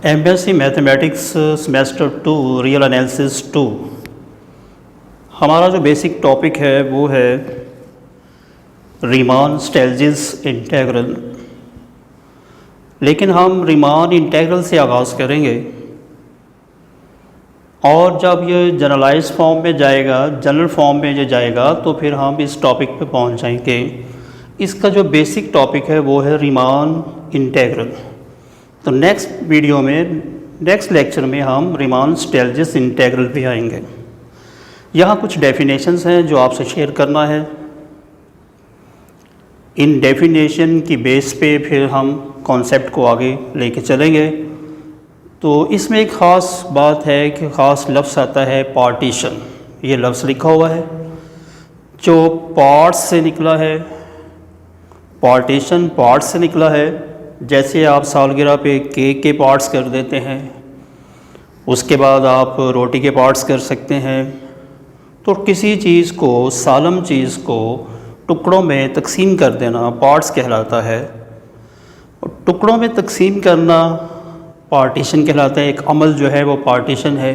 MSc mathematics semester 2 real analysis 2 हमारा जो basic topic है वो है रीमान स्टेल्जिस इंटीग्रल। लेकिन हम रीमान इंटीग्रल से आगाज़ करेंगे और जब ये जनरलाइज फॉर्म में जाएगा, जनरल फॉर्म में जो जाएगा तो फिर हम इस टॉपिक पे पहुंच जाएंगे। इसका जो बेसिक टॉपिक है वो है रीमान इंटीग्रल। तो नेक्स्ट वीडियो में, नेक्स्ट लेक्चर में हम रीमान स्टेल्जिस इंटीग्रल पे आएंगे। यहाँ कुछ डेफिनेशंस हैं जो आपसे शेयर करना है। इन डेफिनेशन की बेस पे फिर हम कॉन्सेप्ट को आगे लेके चलेंगे। तो इसमें एक ख़ास बात है कि ख़ास लफ्ज़ आता है पार्टीशन। ये लफ्ज़ लिखा हुआ है जो पार्ट्स से निकला है। पार्टीशन पार्ट्स से निकला है। जैसे आप सालगिरह पे केक के पार्ट्स कर देते हैं, उसके बाद आप रोटी के पार्ट्स कर सकते हैं। तो किसी चीज़ को, सालम चीज़ को टुकड़ों में तकसीम कर देना पार्ट्स कहलाता है। टुकड़ों में तकसीम करना पार्टीशन कहलाता है। एक अमल जो है वो पार्टीशन है।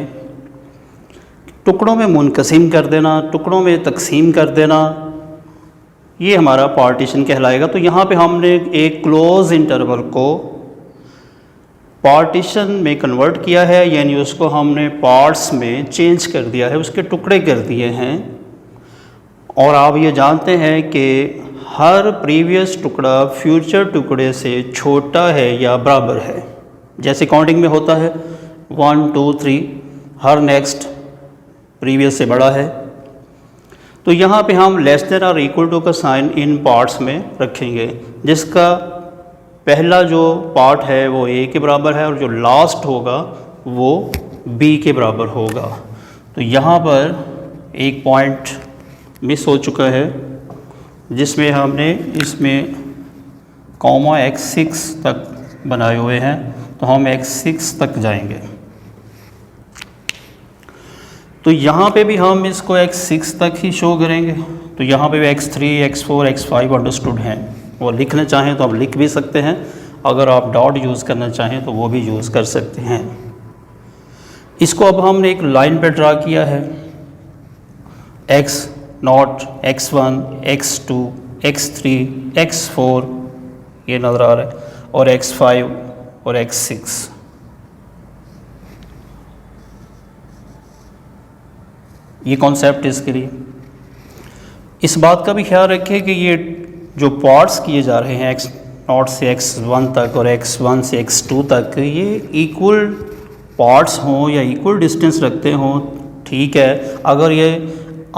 टुकड़ों में मुनक़सिम कर देना, टुकड़ों में तकसीम कर देना, ये हमारा पार्टीशन कहलाएगा। तो यहाँ पे हमने एक क्लोज इंटरवल को पार्टीशन में कन्वर्ट किया है, यानी उसको हमने पार्ट्स में चेंज कर दिया है, उसके टुकड़े कर दिए हैं। और आप ये जानते हैं कि हर प्रीवियस टुकड़ा फ्यूचर टुकड़े से छोटा है या बराबर है। जैसे काउंटिंग में होता है 1 2 3, हर नेक्स्ट प्रीवियस से बड़ा है। तो यहाँ पे हम लेस देन और इक्वल टू का साइन इन पार्ट्स में रखेंगे, जिसका पहला जो पार्ट है वो ए के बराबर है और जो लास्ट होगा वो बी के बराबर होगा। तो यहाँ पर एक पॉइंट मिस हो चुका है जिसमें हमने इसमें कॉमा x6 तक बनाए हुए हैं। तो हम x6 तक जाएंगे। तो यहाँ पे भी हम इसको x6 तक ही शो करेंगे। तो यहाँ पे भी x3, x4, x5 अंडरस्टूड हैं। वो लिखना चाहें तो आप लिख भी सकते हैं। अगर आप डॉट यूज़ करना चाहें तो वो भी यूज़ कर सकते हैं। इसको अब हमने एक लाइन पे ड्रा किया है। x0, x1, x2, x3, x4 ये नज़र आ रहा है, और x5 और x6। ये कॉन्सेप्ट इसके लिए। इस बात का भी ख्याल रखें कि ये जो पार्ट्स किए जा रहे हैं x0 से x1 तक और x1 से x2 तक, ये इक्वल पार्ट्स हों या इक्वल डिस्टेंस रखते हों, ठीक है। अगर ये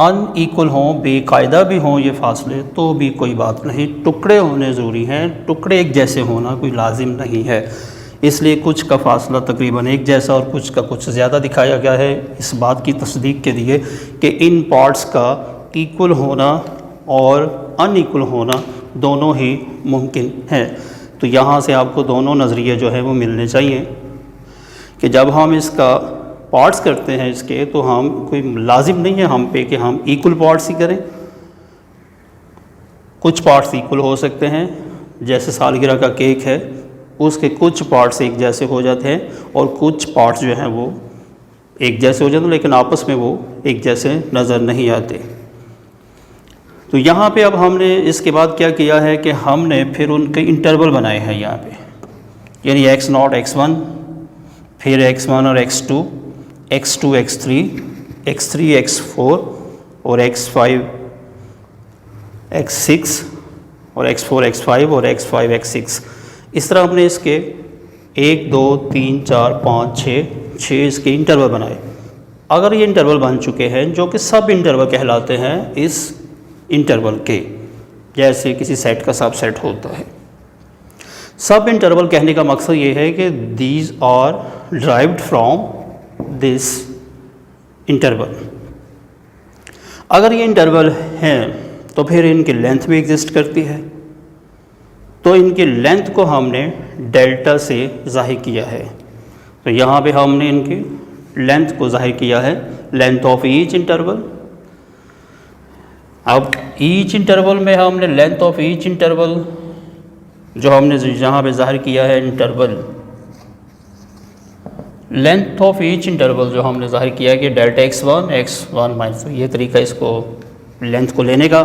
अनइक्वल हों, बेकायदा भी हों ये फासले, तो भी कोई बात नहीं। टुकड़े होने ज़रूरी हैं। टुकड़े एक जैसे होना कोई लाजिम नहीं है। इसलिए कुछ का फासला तकरीबन एक जैसा और कुछ का कुछ ज़्यादा दिखाया गया है, इस बात की तस्दीक के लिए कि इन पार्ट्स का इक्वल होना और अनइक्वल होना दोनों ही मुमकिन है। तो यहाँ से आपको दोनों नज़रिए जो है वो मिलने चाहिए कि जब हम इसका पार्ट्स करते हैं इसके, तो हम कोई लाजिम नहीं है हम पे कि हम इक्वल पार्ट्स ही करें। कुछ पार्ट्स इक्वल हो सकते हैं, जैसे सालगिरह का केक है, उसके कुछ पार्ट्स एक जैसे हो जाते हैं और कुछ पार्ट्स जो हैं वो एक जैसे हो जाते हैं, लेकिन आपस में वो एक जैसे नज़र नहीं आते। तो यहाँ पे अब हमने इसके बाद क्या किया है कि हमने फिर उनके इंटरवल बनाए हैं यहाँ पे, यानी x0, x1, फिर x1 और x2, x2, x3, x3, x4 और x5, x6 और x4, x5 और x5, x6। इस तरह हमने इसके 1 2 3 4 5 6 इसके इंटरवल बनाए। अगर ये इंटरवल बन चुके हैं, जो कि सब इंटरवल कहलाते हैं इस इंटरवल के, जैसे किसी सेट का सब सेट होता है। सब इंटरवल कहने का मकसद ये है कि these are derived from this interval. अगर ये इंटरवल हैं तो फिर इनकी लेंथ भी एग्जिस्ट करती है। तो इनकी लेंथ को हमने डेल्टा से ज़ाहिर किया है। तो यहाँ पे हमने इनकी लेंथ को ज़ाहिर किया है, लेंथ ऑफ ईच इंटरवल। अब ईच इंटरवल में हमने लेंथ ऑफ ईच इंटरवल जो हमने जहाँ पे ज़ाहिर किया है interval, length of each interval जो हमने ज़ाहिर किया कि डेल्टा x1 माइनस, ये तरीका इसको लेंथ को लेने का।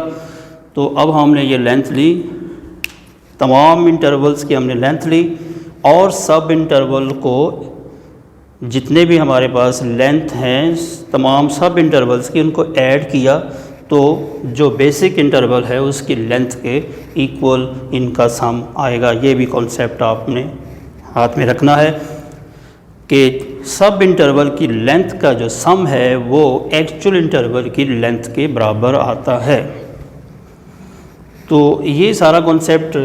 तो अब हमने ये लेंथ ली, तमाम इंटरवल्स की हमने लेंथ ली और सब इंटरवल को जितने भी हमारे पास लेंथ हैं तमाम सब इंटरवल्स की उनको ऐड किया, तो जो बेसिक इंटरवल है उसकी लेंथ के इक्वल इनका सम आएगा। ये भी कॉन्सेप्ट आपने हाथ में रखना है कि सब इंटरवल की लेंथ का जो सम है वो एक्चुअल इंटरवल की लेंथ के बराबर आता है। तो ये सारा कॉन्सेप्ट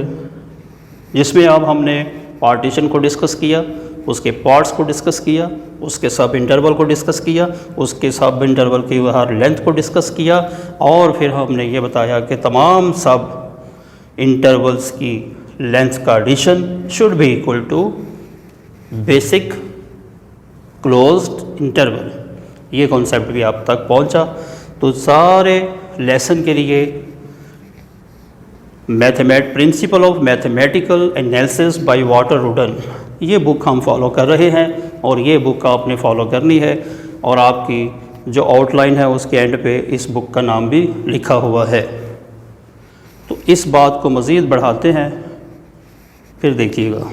जिसमें अब हमने पार्टीशन को डिस्कस किया, उसके पार्ट्स को डिस्कस किया, उसके सब इंटरवल को डिस्कस किया, उसके सब इंटरवल की हर लेंथ को डिस्कस किया, और फिर हमने ये बताया कि तमाम सब इंटरवल्स की लेंथ का addition should be equal to basic closed interval. ये कॉन्सेप्ट भी आप तक पहुंचा। तो सारे लेसन के लिए principle of mathematical analysis by Walter Rudin, ये बुक हम फॉलो कर रहे हैं और ये बुक आपने फॉलो करनी है, और आपकी जो आउटलाइन है उसके एंड पे इस बुक का नाम भी लिखा हुआ है। तो इस बात को मज़ीद बढ़ाते हैं, फिर देखिएगा।